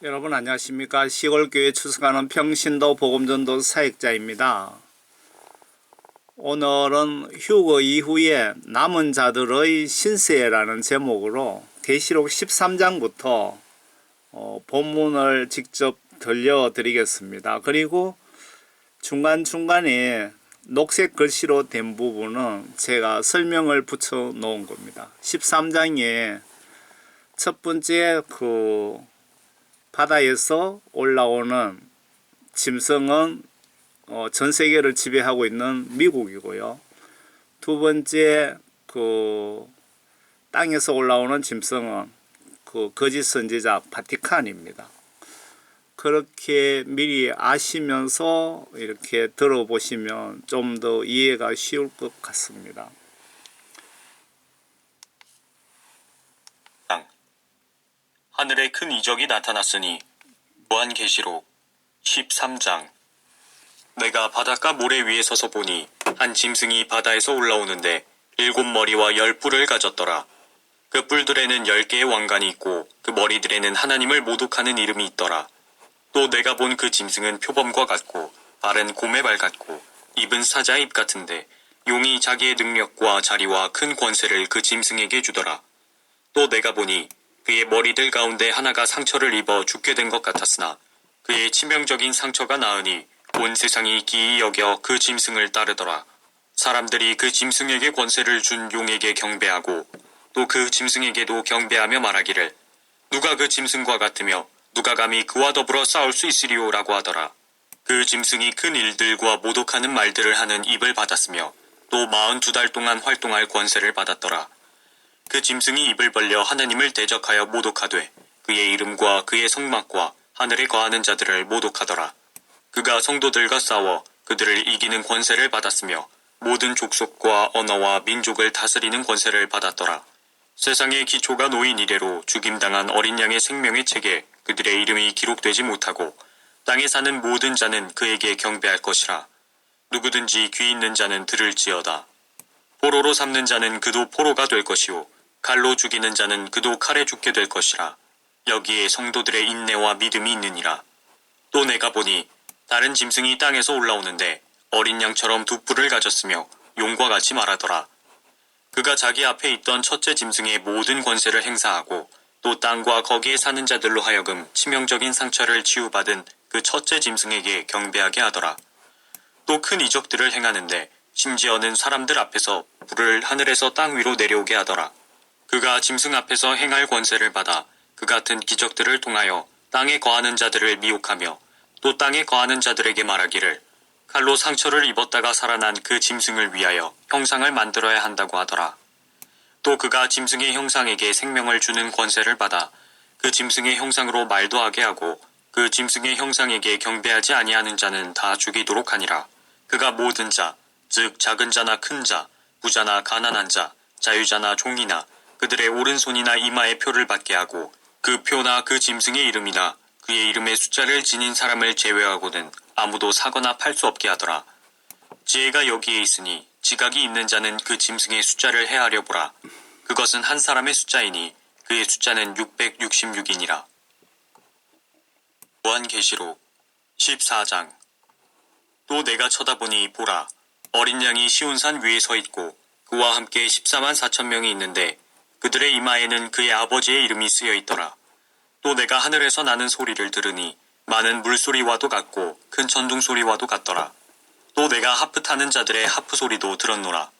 여러분 안녕하십니까. 시골교회 추석하는 평신도 복음전도 사역자입니다. 오늘은 휴거 이후에 남은 자들의 신세라는 제목으로 계시록 13장부터 본문을 직접 들려드리겠습니다. 그리고 중간중간에 녹색 글씨로 된 부분은 제가 설명을 붙여 놓은 겁니다. 13장에 첫 번째 바다에서 올라오는 짐승은 전 세계를 지배하고 있는 미국이고요. 두 번째 땅에서 올라오는 짐승은 거짓 선지자 바티칸입니다. 그렇게 미리 아시면서 이렇게 들어보시면 좀 더 이해가 쉬울 것 같습니다. 하늘에 큰 이적이 나타났으니 요한계시록 13장. 내가 바닷가 모래 위에 서서 보니 한 짐승이 바다에서 올라오는데 7머리와 10뿔을 가졌더라. 그 뿔들에는 10개의 왕관이 있고 그 머리들에는 하나님을 모독하는 이름이 있더라. 또 내가 본 그 짐승은 표범과 같고 발은 곰의 발 같고 입은 사자의 입 같은데 용이 자기의 능력과 자리와 큰 권세를 그 짐승에게 주더라. 또 내가 보니 그의 머리들 가운데 하나가 상처를 입어 죽게 된 것 같았으나 그의 치명적인 상처가 나으니 온 세상이 기이 여겨 그 짐승을 따르더라. 사람들이 그 짐승에게 권세를 준 용에게 경배하고 또 그 짐승에게도 경배하며 말하기를 누가 그 짐승과 같으며 누가 감히 그와 더불어 싸울 수 있으리오라고 하더라. 그 짐승이 큰 일들과 모독하는 말들을 하는 입을 받았으며 또 42달 동안 활동할 권세를 받았더라. 그 짐승이 입을 벌려 하나님을 대적하여 모독하되 그의 이름과 그의 성막과 하늘에 거하는 자들을 모독하더라. 그가 성도들과 싸워 그들을 이기는 권세를 받았으며 모든 족속과 언어와 민족을 다스리는 권세를 받았더라. 세상의 기초가 놓인 이래로 죽임당한 어린 양의 생명의 책에 그들의 이름이 기록되지 못하고 땅에 사는 모든 자는 그에게 경배할 것이라. 누구든지 귀 있는 자는 들을지어다. 포로로 삼는 자는 그도 포로가 될 것이요 칼로 죽이는 자는 그도 칼에 죽게 될 것이라. 여기에 성도들의 인내와 믿음이 있느니라. 또 내가 보니 다른 짐승이 땅에서 올라오는데 어린 양처럼 두 뿔을 가졌으며 용과 같이 말하더라. 그가 자기 앞에 있던 첫째 짐승의 모든 권세를 행사하고 또 땅과 거기에 사는 자들로 하여금 치명적인 상처를 치유받은 그 첫째 짐승에게 경배하게 하더라. 또 큰 이적들을 행하는데 심지어는 사람들 앞에서 불을 하늘에서 땅 위로 내려오게 하더라. 그가 짐승 앞에서 행할 권세를 받아 그 같은 기적들을 통하여 땅에 거하는 자들을 미혹하며 또 땅에 거하는 자들에게 말하기를 칼로 상처를 입었다가 살아난 그 짐승을 위하여 형상을 만들어야 한다고 하더라. 또 그가 짐승의 형상에게 생명을 주는 권세를 받아 그 짐승의 형상으로 말도 하게 하고 그 짐승의 형상에게 경배하지 아니하는 자는 다 죽이도록 하니라. 그가 모든 자, 즉 작은 자나 큰 자, 부자나 가난한 자, 자유자나 종이나 그들의 오른손이나 이마에 표를 받게 하고 그 표나 그 짐승의 이름이나 그의 이름의 숫자를 지닌 사람을 제외하고는 아무도 사거나 팔 수 없게 하더라. 지혜가 여기에 있으니 지각이 있는 자는 그 짐승의 숫자를 헤아려 보라. 그것은 한 사람의 숫자이니 그의 숫자는 666이니라. 요한계시록 14장. 또 내가 쳐다보니 보라, 어린 양이 시온산 위에 서 있고 그와 함께 14만 4천 명이 있는데 그들의 이마에는 그의 아버지의 이름이 쓰여 있더라. 또 내가 하늘에서 나는 소리를 들으니 많은 물소리와도 같고 큰 천둥 소리와도 같더라. 또 내가 하프 타는 자들의 하프 소리도 들었노라.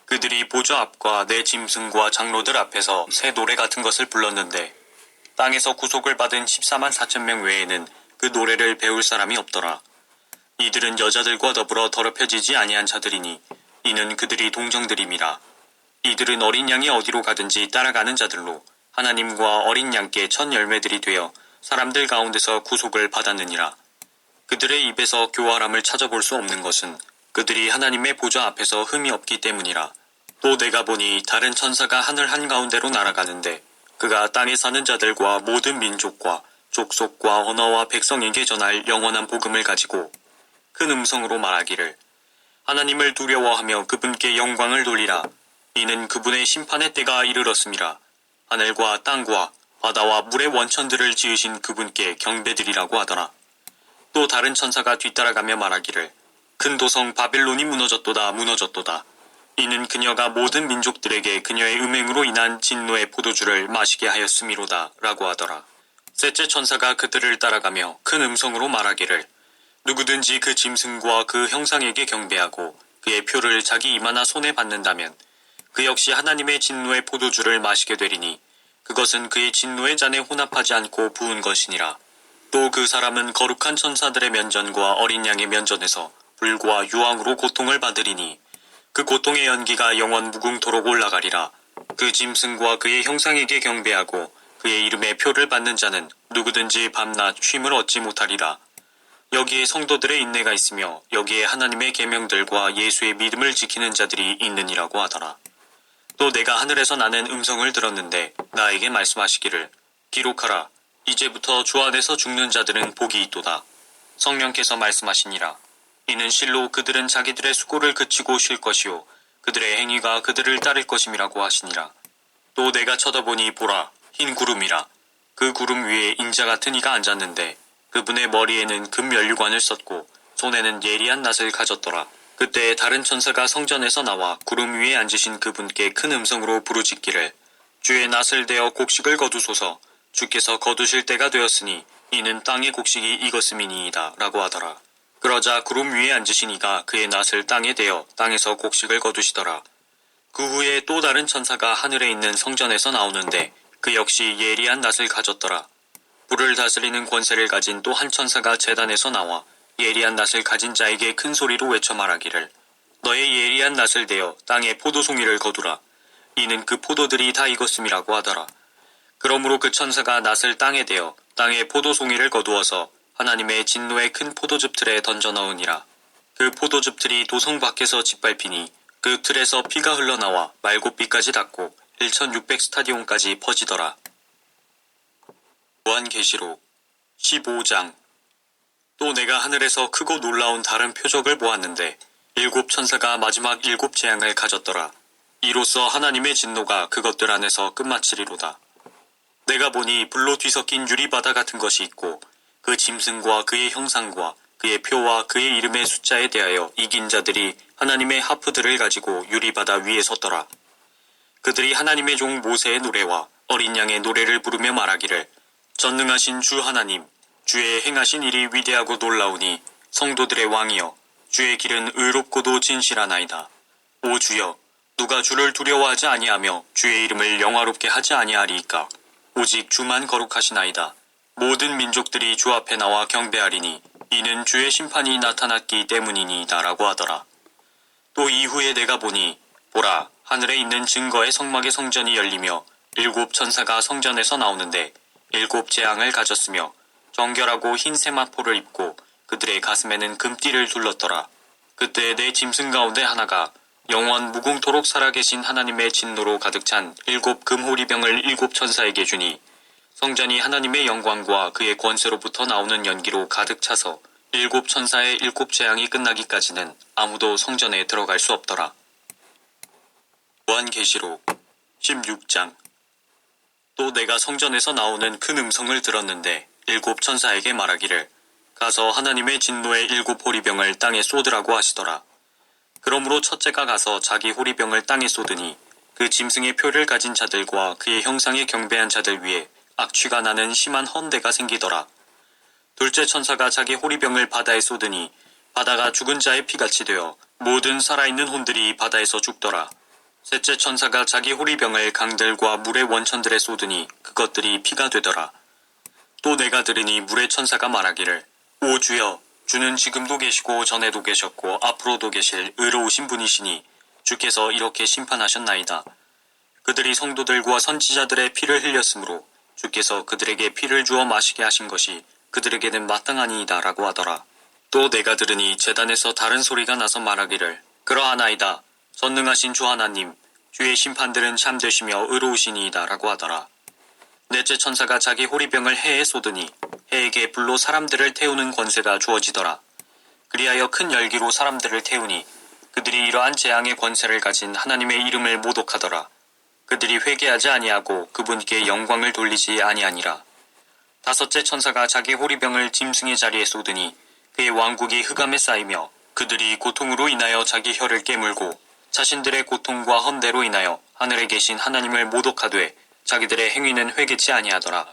그들이 보좌 앞과 내 짐승과 장로들 앞에서 새 노래 같은 것을 불렀는데 땅에서 구속을 받은 14만 4천 명 외에는 그 노래를 배울 사람이 없더라. 이들은 여자들과 더불어 더럽혀지지 아니한 자들이니 이는 그들이 동정들임이라. 이들은 어린 양이 어디로 가든지 따라가는 자들로 하나님과 어린 양께 첫 열매들이 되어 사람들 가운데서 구속을 받았느니라. 그들의 입에서 교활함을 찾아볼 수 없는 것은 그들이 하나님의 보좌 앞에서 흠이 없기 때문이라. 또 내가 보니 다른 천사가 하늘 한가운데로 날아가는데 그가 땅에 사는 자들과 모든 민족과 족속과 언어와 백성에게 전할 영원한 복음을 가지고 큰 음성으로 말하기를 하나님을 두려워하며 그분께 영광을 돌리라. 이는 그분의 심판의 때가 이르렀음이라. 하늘과 땅과 바다와 물의 원천들을 지으신 그분께 경배드리라고 하더라. 또 다른 천사가 뒤따라가며 말하기를 큰 도성 바벨론이 무너졌도다 무너졌도다. 이는 그녀가 모든 민족들에게 그녀의 음행으로 인한 진노의 포도주를 마시게 하였음이로다 라고 하더라. 셋째 천사가 그들을 따라가며 큰 음성으로 말하기를 누구든지 그 짐승과 그 형상에게 경배하고 그의 표를 자기 이마나 손에 받는다면 그 역시 하나님의 진노의 포도주를 마시게 되리니 그것은 그의 진노의 잔에 혼합하지 않고 부은 것이니라. 또 그 사람은 거룩한 천사들의 면전과 어린 양의 면전에서 불과 유황으로 고통을 받으리니 그 고통의 연기가 영원 무궁토록 올라가리라. 그 짐승과 그의 형상에게 경배하고 그의 이름의 표를 받는 자는 누구든지 밤낮 쉼을 얻지 못하리라. 여기에 성도들의 인내가 있으며 여기에 하나님의 계명들과 예수의 믿음을 지키는 자들이 있느니라고 하더라. 또 내가 하늘에서 나는 음성을 들었는데 나에게 말씀하시기를 기록하라. 이제부터 주 안에서 죽는 자들은 복이 있도다. 성령께서 말씀하시니라. 이는 실로 그들은 자기들의 수고를 그치고 쉴 것이요 그들의 행위가 그들을 따를 것임이라고 하시니라. 또 내가 쳐다보니 보라 흰 구름이라. 그 구름 위에 인자 같은 이가 앉았는데 그분의 머리에는 금 면류관을 썼고 손에는 예리한 낫을 가졌더라. 그때 다른 천사가 성전에서 나와 구름 위에 앉으신 그분께 큰 음성으로 부르짖기를 주의 낫을 대어 곡식을 거두소서. 주께서 거두실 때가 되었으니 이는 땅의 곡식이 익었음이니이다 라고 하더라. 그러자 구름 위에 앉으신 이가 그의 낫을 땅에 대어 땅에서 곡식을 거두시더라. 그 후에 또 다른 천사가 하늘에 있는 성전에서 나오는데 그 역시 예리한 낫을 가졌더라. 불을 다스리는 권세를 가진 또 한 천사가 제단에서 나와 예리한 낫을 가진 자에게 큰 소리로 외쳐 말하기를 너의 예리한 낫을 대어 땅에 포도송이를 거두라. 이는 그 포도들이 다 익었음이라고 하더라. 그러므로 그 천사가 낫을 땅에 대어 땅에 포도송이를 거두어서 하나님의 진노의 큰 포도즙 틀에 던져 넣으니라. 그 포도즙 틀이 도성 밖에서 짓밟히니 그 틀에서 피가 흘러나와 말곶비까지 닿고 1600 스타디온까지 퍼지더라. 요한계시록 15장. 또 내가 하늘에서 크고 놀라운 다른 표적을 보았는데 일곱 천사가 마지막 일곱 재앙을 가졌더라. 이로써 하나님의 진노가 그것들 안에서 끝마치리로다. 내가 보니 불로 뒤섞인 유리바다 같은 것이 있고 그 짐승과 그의 형상과 그의 표와 그의 이름의 숫자에 대하여 이긴 자들이 하나님의 하프들을 가지고 유리바다 위에 섰더라. 그들이 하나님의 종 모세의 노래와 어린 양의 노래를 부르며 말하기를 전능하신 주 하나님, 주의 행하신 일이 위대하고 놀라우니 성도들의 왕이여, 주의 길은 의롭고도 진실하나이다. 오 주여, 누가 주를 두려워하지 아니하며 주의 이름을 영화롭게 하지 아니하리이까. 오직 주만 거룩하시나이다. 모든 민족들이 주 앞에 나와 경배하리니 이는 주의 심판이 나타났기 때문이니이다 라고 하더라. 또 이후에 내가 보니 보라 하늘에 있는 증거의 성막의 성전이 열리며 일곱 천사가 성전에서 나오는데 일곱 재앙을 가졌으며 정결하고 흰 세마포를 입고 그들의 가슴에는 금띠를 둘렀더라. 그때 내 짐승 가운데 하나가 영원 무궁토록 살아계신 하나님의 진노로 가득 찬 일곱 금호리병을 일곱 천사에게 주니 성전이 하나님의 영광과 그의 권세로부터 나오는 연기로 가득 차서 일곱 천사의 일곱 재앙이 끝나기까지는 아무도 성전에 들어갈 수 없더라. 요한계시록 16장. 또 내가 성전에서 나오는 큰 음성을 들었는데 일곱 천사에게 말하기를 가서 하나님의 진노의 일곱 호리병을 땅에 쏟으라고 하시더라. 그러므로 첫째가 가서 자기 호리병을 땅에 쏟으니 그 짐승의 표를 가진 자들과 그의 형상에 경배한 자들 위에 악취가 나는 심한 헌대가 생기더라. 둘째 천사가 자기 호리병을 바다에 쏟으니 바다가 죽은 자의 피같이 되어 모든 살아있는 혼들이 바다에서 죽더라. 셋째 천사가 자기 호리병을 강들과 물의 원천들에 쏟으니 그것들이 피가 되더라. 또 내가 들으니 물의 천사가 말하기를 오 주여, 주는 지금도 계시고 전에도 계셨고 앞으로도 계실 의로우신 분이시니 주께서 이렇게 심판하셨나이다. 그들이 성도들과 선지자들의 피를 흘렸으므로 주께서 그들에게 피를 주어 마시게 하신 것이 그들에게는 마땅하니이다 라고 하더라. 또 내가 들으니 제단에서 다른 소리가 나서 말하기를 그러하나이다. 전능하신 주 하나님, 주의 심판들은 참되시며 의로우시니이다 라고 하더라. 넷째 천사가 자기 호리병을 해에 쏟으니 해에게 불로 사람들을 태우는 권세가 주어지더라. 그리하여 큰 열기로 사람들을 태우니 그들이 이러한 재앙의 권세를 가진 하나님의 이름을 모독하더라. 그들이 회개하지 아니하고 그분께 영광을 돌리지 아니하니라. 다섯째 천사가 자기 호리병을 짐승의 자리에 쏟으니 그의 왕국이 흑암에 쌓이며 그들이 고통으로 인하여 자기 혀를 깨물고 자신들의 고통과 헌대로 인하여 하늘에 계신 하나님을 모독하되 자기들의 행위는 회개치 아니하더라.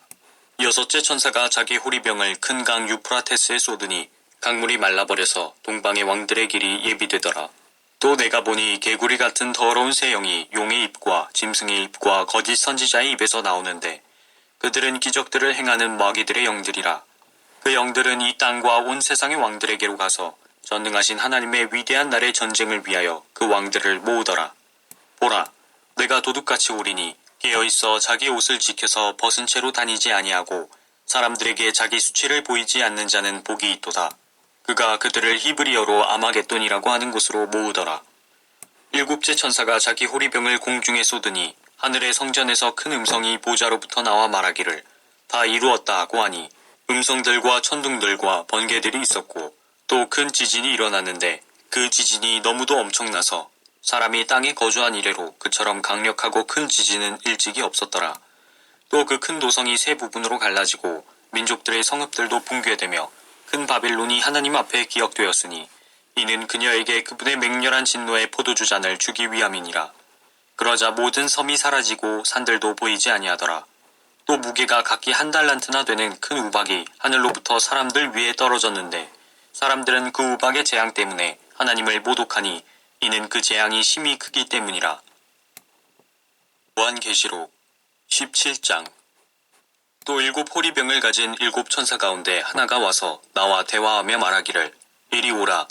여섯째 천사가 자기 호리병을 큰 강 유프라테스에 쏟으니 강물이 말라버려서 동방의 왕들의 길이 예비되더라. 또 내가 보니 개구리 같은 더러운 새 영이 용의 입과 짐승의 입과 거짓 선지자의 입에서 나오는데 그들은 기적들을 행하는 마귀들의 영들이라. 그 영들은 이 땅과 온 세상의 왕들에게로 가서 전능하신 하나님의 위대한 날의 전쟁을 위하여 그 왕들을 모으더라. 보라, 내가 도둑같이 오리니 깨어있어 자기 옷을 지켜서 벗은 채로 다니지 아니하고 사람들에게 자기 수치를 보이지 않는 자는 복이 있도다. 그가 그들을 히브리어로 아마겟돈이라고 하는 곳으로 모으더라. 일곱째 천사가 자기 호리병을 공중에 쏟으니 하늘의 성전에서 큰 음성이 보좌로부터 나와 말하기를 다 이루었다 하고 하니 음성들과 천둥들과 번개들이 있었고 또 큰 지진이 일어났는데 그 지진이 너무도 엄청나서 사람이 땅에 거주한 이래로 그처럼 강력하고 큰 지진은 일찍이 없었더라. 또 그 큰 도성이 세 부분으로 갈라지고 민족들의 성읍들도 붕괴되며 큰 바빌론이 하나님 앞에 기억되었으니 이는 그녀에게 그분의 맹렬한 진노의 포도주 잔을 주기 위함이니라. 그러자 모든 섬이 사라지고 산들도 보이지 아니하더라. 또 무게가 각기 1달란트나 되는 큰 우박이 하늘로부터 사람들 위에 떨어졌는데 사람들은 그 우박의 재앙 때문에 하나님을 모독하니 이는 그 재앙이 심히 크기 때문이라. 요한계시록 17장. 또 7 호리병을 가진 7 천사 가운데 하나가 와서 나와 대화하며 말하기를 이리 오라.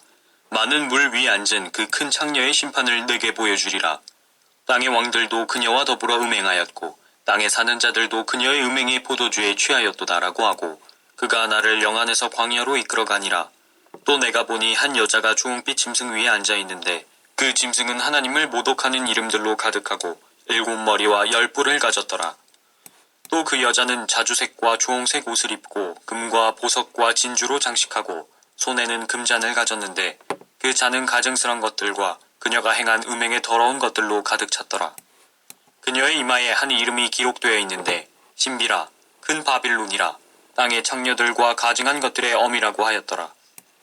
많은 물 위에 앉은 그 큰 창녀의 심판을 내게 보여주리라. 땅의 왕들도 그녀와 더불어 음행하였고 땅에 사는 자들도 그녀의 음행의 포도주에 취하였도다라고 하고 그가 나를 영안에서 광야로 이끌어가니라. 또 내가 보니 한 여자가 주홍빛 짐승 위에 앉아있는데 그 짐승은 하나님을 모독하는 이름들로 가득하고 7 머리와 10 뿔을 가졌더라. 또 그 여자는 자주색과 주홍색 옷을 입고 금과 보석과 진주로 장식하고 손에는 금잔을 가졌는데 그 잔은 가증스런 것들과 그녀가 행한 음행의 더러운 것들로 가득 찼더라. 그녀의 이마에 한 이름이 기록되어 있는데 신비라, 큰 바빌론이라, 땅의 창녀들과 가증한 것들의 엄이라고 하였더라.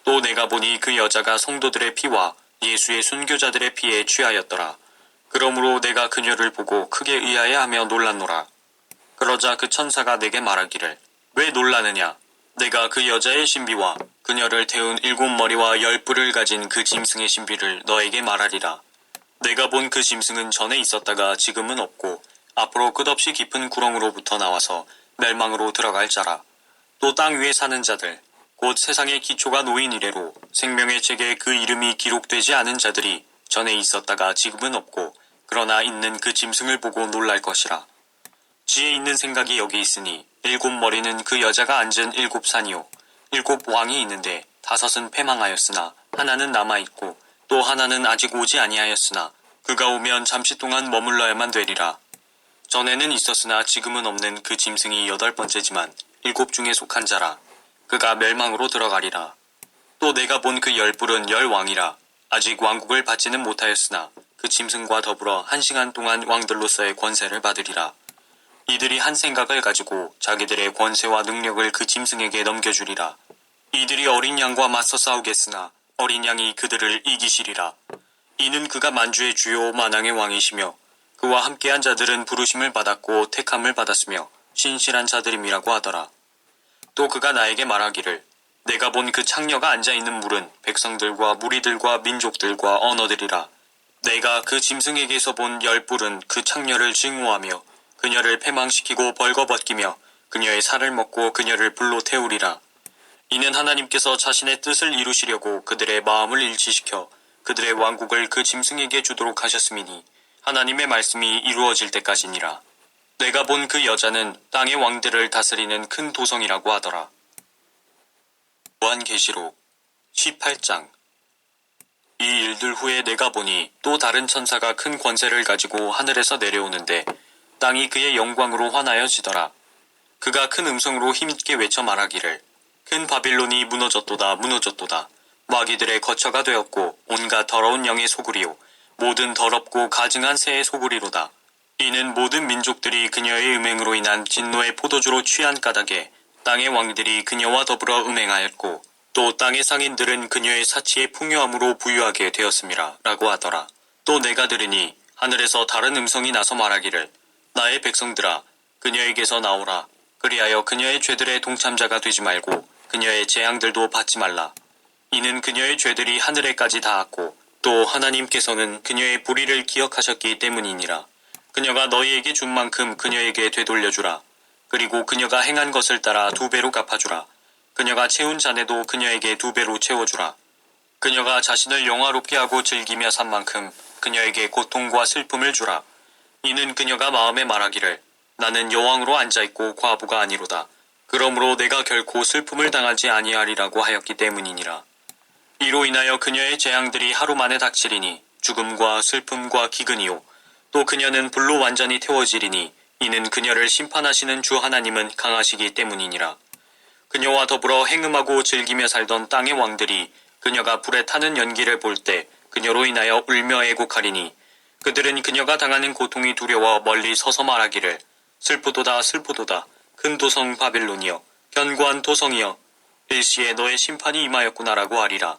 또 내가 보니 그 여자가 성도들의 피와 예수의 순교자들의 피에 취하였더라. 그러므로 내가 그녀를 보고 크게 의아해하며 놀랐노라. 그러자 그 천사가 내게 말하기를 왜 놀라느냐? 내가 그 여자의 신비와 그녀를 태운 7 머리와 10 뿔을 가진 그 짐승의 신비를 너에게 말하리라. 내가 본 그 짐승은 전에 있었다가 지금은 없고 앞으로 끝없이 깊은 구렁으로부터 나와서 멸망으로 들어갈 자라. 또 땅 위에 사는 자들 곧 세상의 기초가 놓인 이래로 생명의 책에 그 이름이 기록되지 않은 자들이 전에 있었다가 지금은 없고 그러나 있는 그 짐승을 보고 놀랄 것이라. 지혜 있는 생각이 여기 있으니 7 머리는 그 여자가 앉은 7 산이요 7 왕이 있는데 5은 패망하였으나 하나는 남아있고 또 하나는 아직 오지 아니하였으나 그가 오면 잠시 동안 머물러야만 되리라. 전에는 있었으나 지금은 없는 그 짐승이 8번째지만 7 중에 속한 자라. 그가 멸망으로 들어가리라. 또 내가 본 그 10 뿔은 10 왕이라. 아직 왕국을 받지는 못하였으나 그 짐승과 더불어 1시간 동안 왕들로서의 권세를 받으리라. 이들이 한 생각을 가지고 자기들의 권세와 능력을 그 짐승에게 넘겨주리라. 이들이 어린 양과 맞서 싸우겠으나 어린 양이 그들을 이기시리라. 이는 그가 만주의 주요 만왕의 왕이시며 그와 함께한 자들은 부르심을 받았고 택함을 받았으며 신실한 자들임이라고 하더라. 또 그가 나에게 말하기를 내가 본 그 창녀가 앉아있는 물은 백성들과 무리들과 민족들과 언어들이라. 내가 그 짐승에게서 본 10 뿔은 그 창녀를 증오하며 그녀를 패망시키고 벌거벗기며 그녀의 살을 먹고 그녀를 불로 태우리라. 이는 하나님께서 자신의 뜻을 이루시려고 그들의 마음을 일치시켜 그들의 왕국을 그 짐승에게 주도록 하셨음이니 하나님의 말씀이 이루어질 때까지니라. 내가 본 그 여자는 땅의 왕들을 다스리는 큰 도성이라고 하더라. 요한계시록 18장. 이 일들 후에 내가 보니 또 다른 천사가 큰 권세를 가지고 하늘에서 내려오는데 땅이 그의 영광으로 환하여지더라. 그가 큰 음성으로 힘있게 외쳐 말하기를 큰 바빌론이 무너졌도다 무너졌도다. 마귀들의 거처가 되었고 온갖 더러운 영의 소굴이요 모든 더럽고 가증한 새의 소굴이로다. 이는 모든 민족들이 그녀의 음행으로 인한 진노의 포도주로 취한 까닭에 땅의 왕들이 그녀와 더불어 음행하였고 또 땅의 상인들은 그녀의 사치의 풍요함으로 부유하게 되었음이라 라고 하더라. 또 내가 들으니 하늘에서 다른 음성이 나서 말하기를 나의 백성들아 그녀에게서 나오라. 그리하여 그녀의 죄들의 동참자가 되지 말고 그녀의 재앙들도 받지 말라. 이는 그녀의 죄들이 하늘에까지 닿았고 또 하나님께서는 그녀의 불의를 기억하셨기 때문이니라. 그녀가 너희에게 준 만큼 그녀에게 되돌려주라. 그리고 그녀가 행한 것을 따라 2배로 갚아주라. 그녀가 채운 잔에도 그녀에게 2배로 채워주라. 그녀가 자신을 영화롭게 하고 즐기며 산 만큼 그녀에게 고통과 슬픔을 주라. 이는 그녀가 마음에 말하기를 나는 여왕으로 앉아있고 과부가 아니로다. 그러므로 내가 결코 슬픔을 당하지 아니하리라고 하였기 때문이니라. 이로 인하여 그녀의 재앙들이 하루 만에 닥치리니 죽음과 슬픔과 기근이요 또 그녀는 불로 완전히 태워지리니 이는 그녀를 심판하시는 주 하나님은 강하시기 때문이니라. 그녀와 더불어 행음하고 즐기며 살던 땅의 왕들이 그녀가 불에 타는 연기를 볼 때 그녀로 인하여 울며 애곡하리니 그들은 그녀가 당하는 고통이 두려워 멀리 서서 말하기를 슬프도다 슬프도다 큰 도성 바빌론이여 견고한 도성이여 일시에 너의 심판이 임하였구나라고 하리라.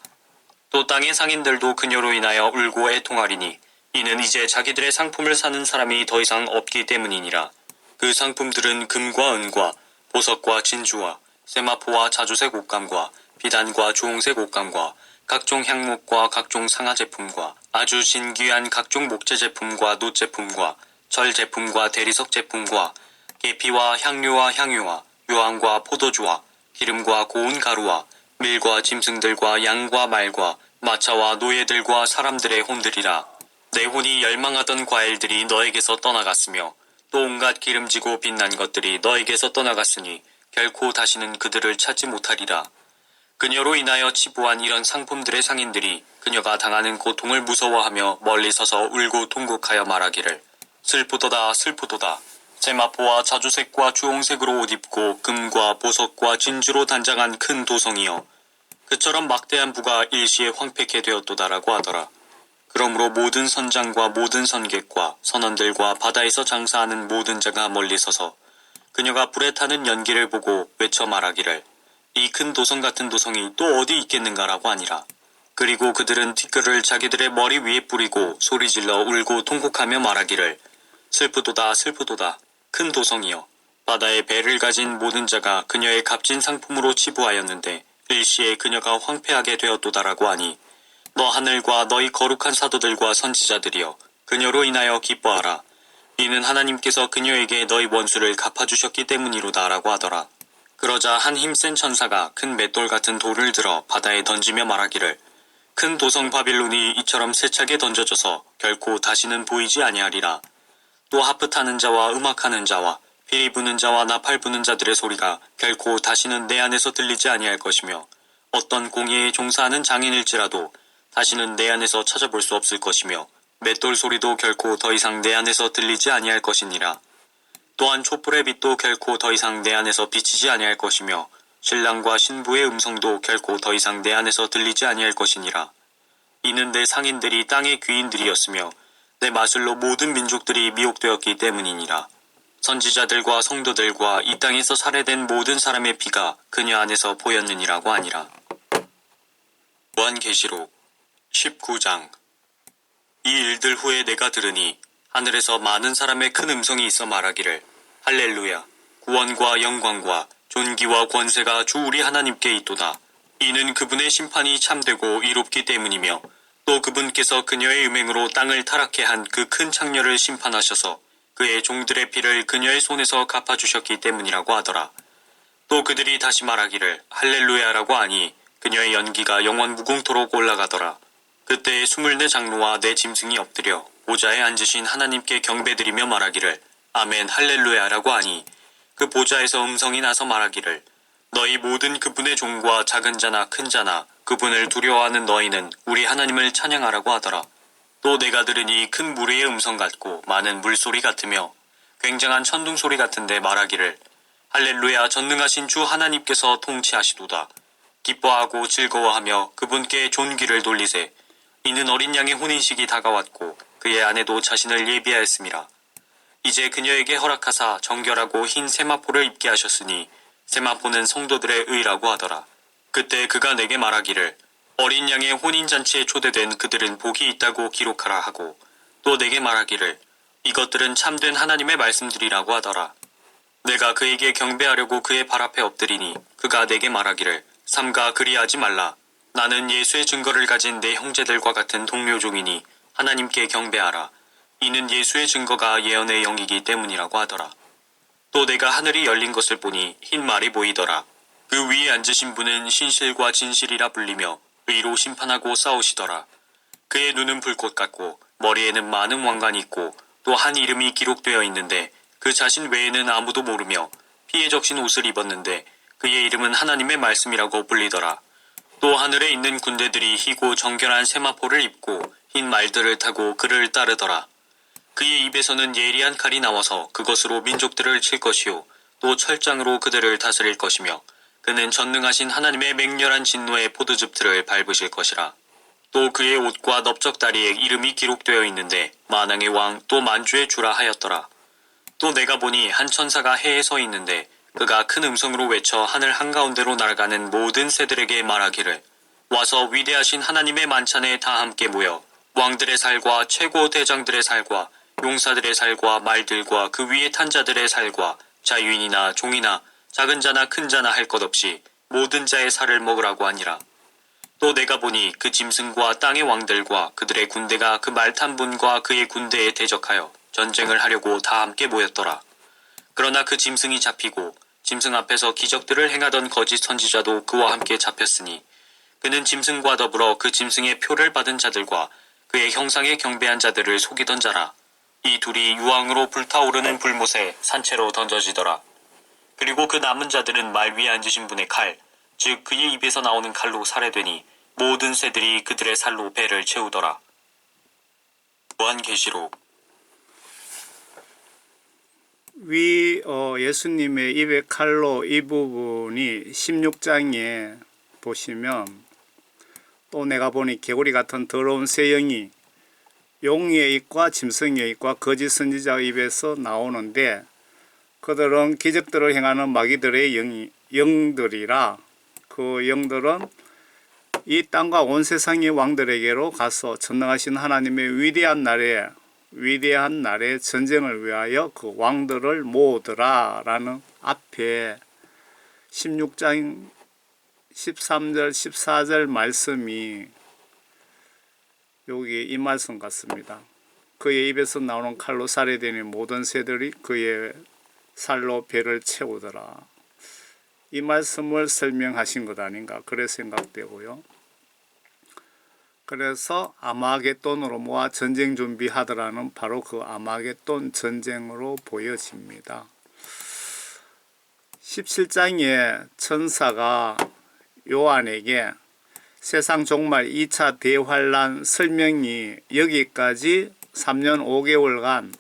또 땅의 상인들도 그녀로 인하여 울고 애통하리니 이는 이제 자기들의 상품을 사는 사람이 더 이상 없기 때문이니라. 그 상품들은 금과 은과 보석과 진주와 세마포와 자주색 옷감과 비단과 주홍색 옷감과 각종 향목과 각종 상아 제품과 아주 진귀한 각종 목재 제품과 놋 제품과 절 제품과 대리석 제품과 계피와 향료와 향유와 요황과 포도주와 기름과 고운 가루와 밀과 짐승들과 양과 말과 마차와 노예들과 사람들의 혼들이라. 내 혼이 열망하던 과일들이 너에게서 떠나갔으며 또 온갖 기름지고 빛난 것들이 너에게서 떠나갔으니 결코 다시는 그들을 찾지 못하리라. 그녀로 인하여 치부한 이런 상품들의 상인들이 그녀가 당하는 고통을 무서워하며 멀리 서서 울고 통곡하여 말하기를 슬프도다 슬프도다. 세마포와 자주색과 주홍색으로 옷 입고 금과 보석과 진주로 단장한 큰 도성이여 그처럼 막대한 부가 일시에 황폐케 되었도다라고 하더라. 그러므로 모든 선장과 모든 선객과 선원들과 바다에서 장사하는 모든 자가 멀리 서서 그녀가 불에 타는 연기를 보고 외쳐 말하기를 이 큰 도성 같은 도성이 또 어디 있겠는가라고 하니라. 그리고 그들은 티끌을 자기들의 머리 위에 뿌리고 소리질러 울고 통곡하며 말하기를 슬프도다 슬프도다 큰 도성이여 바다에 배를 가진 모든 자가 그녀의 값진 상품으로 치부하였는데 일시에 그녀가 황폐하게 되었도다라고 하니 너 하늘과 너희 거룩한 사도들과 선지자들이여 그녀로 인하여 기뻐하라. 이는 하나님께서 그녀에게 너희 원수를 갚아주셨기 때문이로다라고 하더라. 그러자 한 힘센 천사가 큰 맷돌 같은 돌을 들어 바다에 던지며 말하기를 큰 도성 바빌론이 이처럼 세차게 던져져서 결코 다시는 보이지 아니하리라. 또 하프 타는 자와 음악하는 자와 피리 부는 자와 나팔 부는 자들의 소리가 결코 다시는 내 안에서 들리지 아니할 것이며 어떤 공예에 종사하는 장인일지라도 다시는 내 안에서 찾아볼 수 없을 것이며 맷돌 소리도 결코 더 이상 내 안에서 들리지 아니할 것이니라. 또한 촛불의 빛도 결코 더 이상 내 안에서 비치지 아니할 것이며 신랑과 신부의 음성도 결코 더 이상 내 안에서 들리지 아니할 것이니라. 이는 내 상인들이 땅의 귀인들이었으며 내 마술로 모든 민족들이 미혹되었기 때문이니라. 선지자들과 성도들과 이 땅에서 살해된 모든 사람의 피가 그녀 안에서 보였느니라고 하니라. 요한계시록 19장. 이 일들 후에 내가 들으니 하늘에서 많은 사람의 큰 음성이 있어 말하기를 할렐루야 구원과 영광과 존귀와 권세가 주 우리 하나님께 있도다. 이는 그분의 심판이 참되고 이롭기 때문이며 또 그분께서 그녀의 음행으로 땅을 타락해 한 그 큰 창녀를 심판하셔서 그의 종들의 피를 그녀의 손에서 갚아주셨기 때문이라고 하더라. 또 그들이 다시 말하기를 할렐루야라고 하니 그녀의 연기가 영원 무궁토록 올라가더라. 그때 24 장로와 네 짐승이 엎드려 보좌에 앉으신 하나님께 경배드리며 말하기를 아멘 할렐루야라고 하니 그 보좌에서 음성이 나서 말하기를 너희 모든 그분의 종과 작은 자나 큰 자나 그분을 두려워하는 너희는 우리 하나님을 찬양하라고 하더라. 또 내가 들으니 큰 무리의 음성 같고 많은 물소리 같으며 굉장한 천둥 소리 같은데 말하기를 할렐루야 전능하신 주 하나님께서 통치하시도다. 기뻐하고 즐거워하며 그분께 존귀를 돌리세. 이는 어린 양의 혼인식이 다가왔고 그의 아내도 자신을 예비하였음이라. 이제 그녀에게 허락하사 정결하고 흰 세마포를 입게 하셨으니 세마포는 성도들의 의라고 하더라. 그때 그가 내게 말하기를 어린 양의 혼인잔치에 초대된 그들은 복이 있다고 기록하라 하고 또 내게 말하기를 이것들은 참된 하나님의 말씀들이라고 하더라. 내가 그에게 경배하려고 그의 발 앞에 엎드리니 그가 내게 말하기를 삼가 그리하지 말라. 나는 예수의 증거를 가진 내 형제들과 같은 동료종이니 하나님께 경배하라. 이는 예수의 증거가 예언의 영이기 때문이라고 하더라. 또 내가 하늘이 열린 것을 보니 흰 말이 보이더라. 그 위에 앉으신 분은 신실과 진실이라 불리며 의로 심판하고 싸우시더라. 그의 눈은 불꽃 같고 머리에는 많은 왕관이 있고 또 한 이름이 기록되어 있는데 그 자신 외에는 아무도 모르며 피에 적신 옷을 입었는데 그의 이름은 하나님의 말씀이라고 불리더라. 또 하늘에 있는 군대들이 희고 정결한 세마포를 입고 흰 말들을 타고 그를 따르더라. 그의 입에서는 예리한 칼이 나와서 그것으로 민족들을 칠 것이요 또 철장으로 그들을 다스릴 것이며 그는 전능하신 하나님의 맹렬한 진노의 포도즙 틀을 밟으실 것이라. 또 그의 옷과 넓적다리에 이름이 기록되어 있는데 만왕의 왕 또 만주의 주라 하였더라. 또 내가 보니 한 천사가 해에 서 있는데 그가 큰 음성으로 외쳐 하늘 한가운데로 날아가는 모든 새들에게 말하기를 와서 위대하신 하나님의 만찬에 다 함께 모여 왕들의 살과 최고 대장들의 살과 용사들의 살과 말들과 그 위에 탄 자들의 살과 자유인이나 종이나 작은 자나 큰 자나 할 것 없이 모든 자의 살을 먹으라고 하니라. 또 내가 보니 그 짐승과 땅의 왕들과 그들의 군대가 그 말 탄 분과 그의 군대에 대적하여 전쟁을 하려고 다 함께 모였더라. 그러나 그 짐승이 잡히고 짐승 앞에서 기적들을 행하던 거짓 선지자도 그와 함께 잡혔으니 그는 짐승과 더불어 그 짐승의 표를 받은 자들과 그의 형상에 경배한 자들을 속이던 자라. 이 둘이 유황으로 불타오르는 불못에 산채로 던져지더라. 그리고 그 남은 자들은 말 위에 앉으신 분의 칼, 즉 그의 입에서 나오는 칼로 살해되니 모든 새들이 그들의 살로 배를 채우더라. 요한계시록 예수님의 입의 칼로 이 부분이 16장에 보시면 또 내가 보니 개구리 같은 더러운 새 영이 용의 입과 짐승의 입과 거짓 선지자의 입에서 나오는데 그들은 기적들을 행하는 마귀들의 영들이라 그 영들은 이 땅과 온 세상의 왕들에게로 가서 전능하신 하나님의 위대한 날에 전쟁을 위하여 그 왕들을 모으더라 라는 앞에 16장 13절 14절 말씀이 여기 이 말씀 같습니다. 그의 입에서 나오는 칼로 살해되는 모든 새들이 그의 살로 배를 채우더라. 이 말씀을 설명하신 것 아닌가 그래 생각되고요. 그래서 아마겟돈으로 모아 전쟁 준비하더라는 바로 그 아마겟돈 전쟁으로 보여집니다. 17장에 천사가 요한에게 세상 종말 2차 대환란 설명이 여기까지 3년 5개월간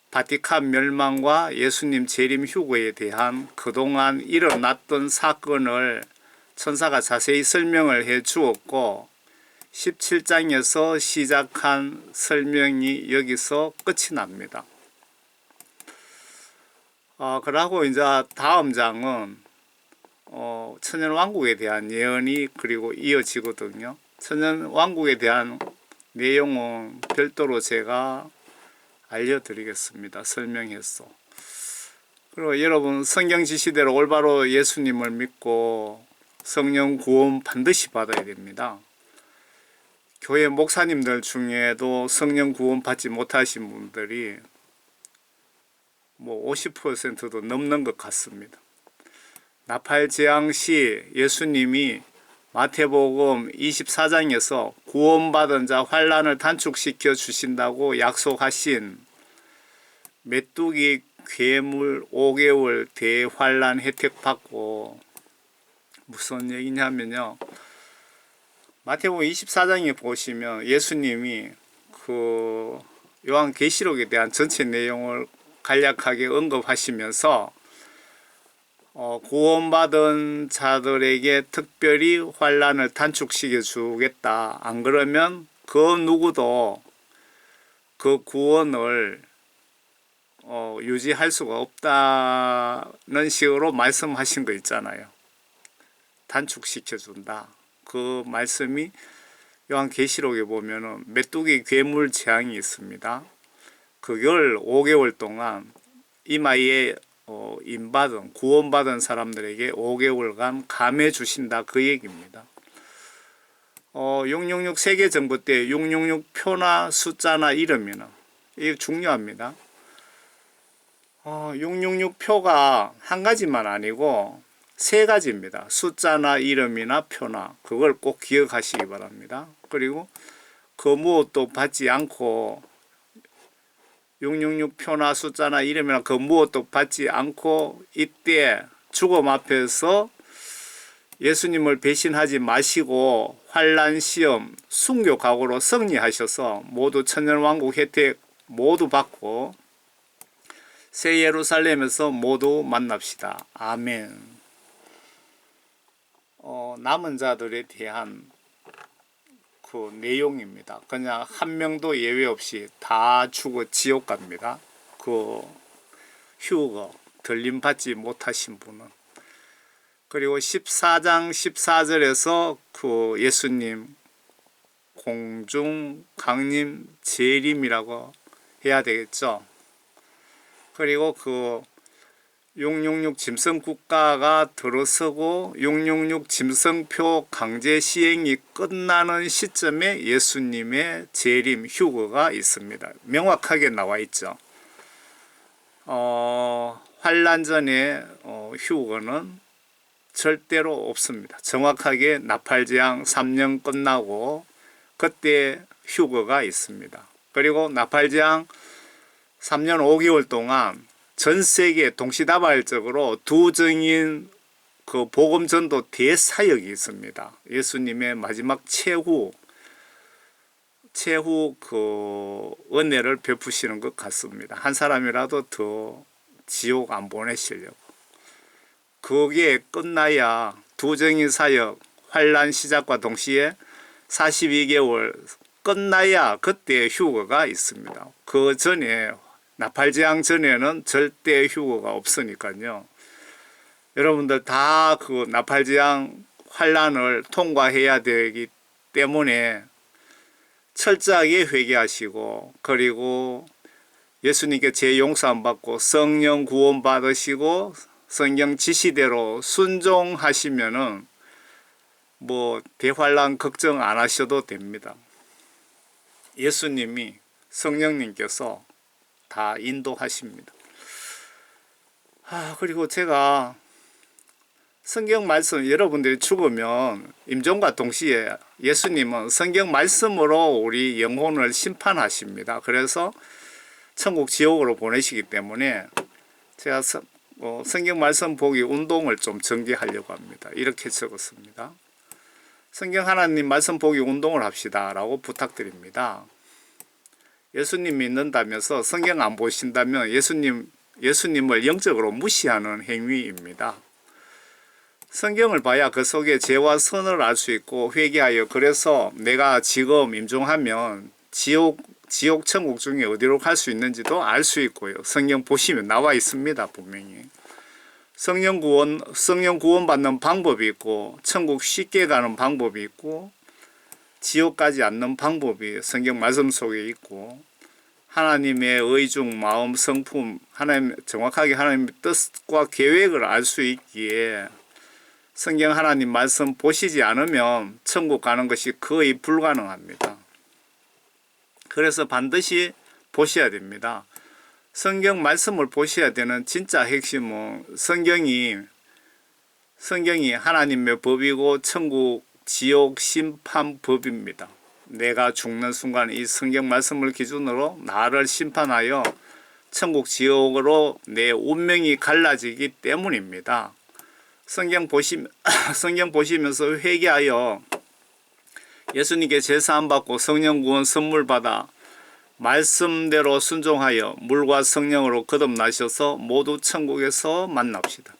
바티칸 멸망과 예수님 재림 휴거에 대한 그동안 일어났던 사건을 천사가 자세히 설명을 해 주었고 17장에서 시작한 설명이 여기서 끝이 납니다. 그러고 이제 다음 장은 천년왕국에 대한 예언이 그리고 이어지거든요. 천년왕국에 대한 내용은 별도로 제가 알려드리겠습니다. 설명해서. 그리고 여러분 성경 지시대로 올바로 예수님을 믿고 성령 구원 반드시 받아야 됩니다. 교회 목사님들 중에도 성령 구원 받지 못하신 분들이 뭐 50%도 넘는 것 같습니다. 나팔 재앙 시 예수님이 마태복음 24장에서 구원받은 자 환난을 단축시켜 주신다고 약속하신 메뚜기 괴물 5개월 대환난 혜택 받고 무슨 얘기냐면요. 마태복음 24장에 보시면 예수님이 그 요한계시록에 대한 전체 내용을 간략하게 언급하시면서 구원받은 자들에게 특별히 환난을 단축시켜 주겠다. 안 그러면 그 누구도 그 구원을 유지할 수가 없다는 식으로 말씀하신 거 있잖아요. 단축시켜 준다. 그 말씀이 요한계시록에 보면은 메뚜기 괴물 재앙이 있습니다. 그걸 5개월 동안 이마에 인받은 구원받은 사람들에게 5개월간 감해 주신다, 그 얘기입니다. 666 세계정부 때 666 표나 숫자나 이름이나 이게 중요합니다. 666 표가 한 가지만 아니고 세 가지입니다. 숫자나 이름이나 표나 그걸 꼭 기억하시기 바랍니다. 그리고 그 무엇도 받지 않고 666 표나 숫자나 이름이나 그 무엇도 받지 않고 이때 죽음 앞에서 예수님을 배신하지 마시고 환난 시험 순교 각오로 승리하셔서 모두 천년왕국 혜택 모두 받고 새 예루살렘에서 모두 만납시다. 아멘. 남은 자들에 대한 그 내용입니다. 그냥 한 명도 예외 없이 다 죽어 지옥 갑니다. 그 휴거 들림 받지 못하신 분은. 그리고 14장 14절에서 그 예수님 공중 강림 재림이라고 해야 되겠죠. 그리고 그 666 짐승 국가가 들어서고 666 짐승표 강제 시행이 끝나는 시점에 예수님의 재림 휴거가 있습니다. 명확하게 나와 있죠. 환난 전에 휴거는 절대로 없습니다. 정확하게 나팔재앙 3년 끝나고 그때 휴거가 있습니다. 그리고 나팔재앙 3년 5개월 동안 전 세계 동시다발적으로 두 증인 그 복음 전도 대사역이 있습니다. 예수님의 마지막 최후 그 은혜를 베푸시는 것 같습니다. 한 사람이라도 더 지옥 안 보내시려고. 그게 끝나야 두 증인 사역 환난 시작과 동시에 42개월 끝나야 그때 휴거가 있습니다. 그 전에 나팔재앙 전에는 절대 휴거가 없으니까요. 여러분들 다 그 나팔재앙 환난을 통과해야 되기 때문에 철저하게 회개하시고 그리고 예수님께 죄 용서함 받고 성령 구원 받으시고 성경 지시대로 순종하시면은 뭐 대환난 걱정 안 하셔도 됩니다. 예수님이 성령님께서 다 인도하십니다. 그리고 제가 성경 말씀 여러분들이 죽으면 임종과 동시에 예수님은 성경 말씀으로 우리 영혼을 심판하십니다. 그래서 천국 지옥으로 보내시기 때문에 제가 성경 말씀 보기 운동을 좀 전개하려고 합니다. 이렇게 적었습니다. 성경 하나님 말씀 보기 운동을 합시다 라고 부탁드립니다. 예수님 믿는다면서 성경 안 보신다면 예수님을 영적으로 무시하는 행위입니다. 성경을 봐야 그 속에 죄와 선을 알 수 있고 회개하여 그래서 내가 지금 임종하면 지옥 천국 중에 어디로 갈 수 있는지도 알 수 있고요. 성경 보시면 나와 있습니다. 분명히. 성령 구원 받는 방법이 있고 천국 쉽게 가는 방법이 있고 지옥 가지 않는 방법이 성경 말씀 속에 있고 하나님의 의중, 마음, 성품, 정확하게 하나님의 뜻과 계획을 알 수 있기에 성경 하나님 말씀 보시지 않으면 천국 가는 것이 거의 불가능합니다. 그래서 반드시 보셔야 됩니다. 성경 말씀을 보셔야 되는 진짜 핵심은 성경이 하나님의 법이고 천국, 지옥, 심판법입니다. 내가 죽는 순간 이 성경 말씀을 기준으로 나를 심판하여 천국, 지옥으로 내 운명이 갈라지기 때문입니다. 성경 보시면서 회개하여 예수님께 제사함 받고 성령 구원 선물 받아 말씀대로 순종하여 물과 성령으로 거듭나셔서 모두 천국에서 만납시다.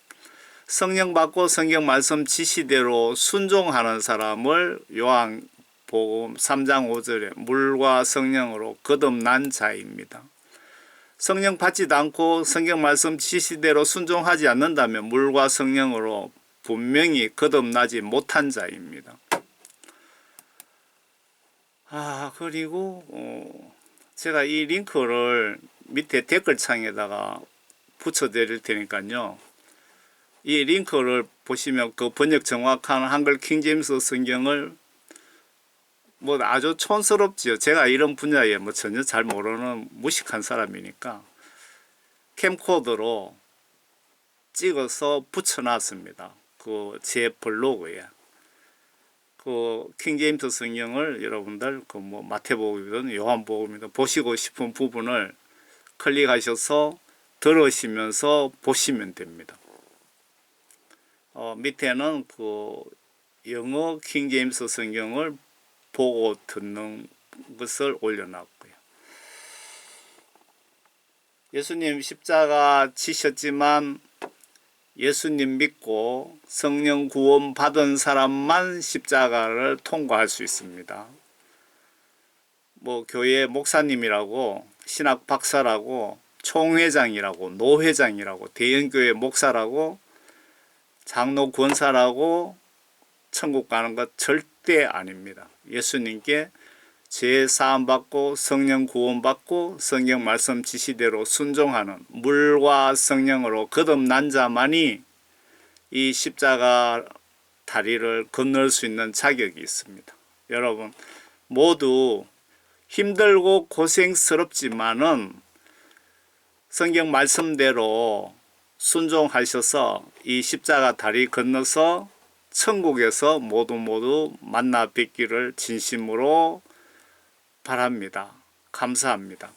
성령 받고 성경 말씀 지시대로 순종하는 사람을 요한복음 3장 5절에 물과 성령으로 거듭난 자입니다. 성령 받지도 않고 성경 말씀 지시대로 순종하지 않는다면 물과 성령으로 분명히 거듭나지 못한 자입니다. 그리고 제가 이 링크를 밑에 댓글창에다가 붙여드릴 테니까요. 이 링크를 보시면 그 번역 정확한 한글 킹제임스 성경을 뭐 아주 촌스럽지요. 제가 이런 분야에 뭐 전혀 잘 모르는 무식한 사람이니까 캠코더로 찍어서 붙여놨습니다. 그 제 블로그에. 그 킹제임스 성경을 여러분들 그 뭐 마태복음이든 요한복음이든 보시고 싶은 부분을 클릭하셔서 들으시면서 보시면 됩니다. 밑에는 그 영어 킹제임스 성경을 보고 듣는 것을 올려놨고요. 예수님 십자가 지셨지만 예수님 믿고 성령 구원 받은 사람만 십자가를 통과할 수 있습니다. 뭐 교회 목사님이라고 신학 박사라고 총회장이라고 노회장이라고 대형교회 목사라고 장로 권사라고 천국 가는 것 절대 아닙니다. 예수님께 죄 사함 받고 성령 구원 받고 성경 말씀 지시대로 순종하는 물과 성령으로 거듭난 자만이 이 십자가 다리를 건널 수 있는 자격이 있습니다. 여러분 모두 힘들고 고생스럽지만은 성경 말씀대로 순종하셔서 이 십자가 다리 건너서 천국에서 모두 만나 뵙기를 진심으로 바랍니다. 감사합니다.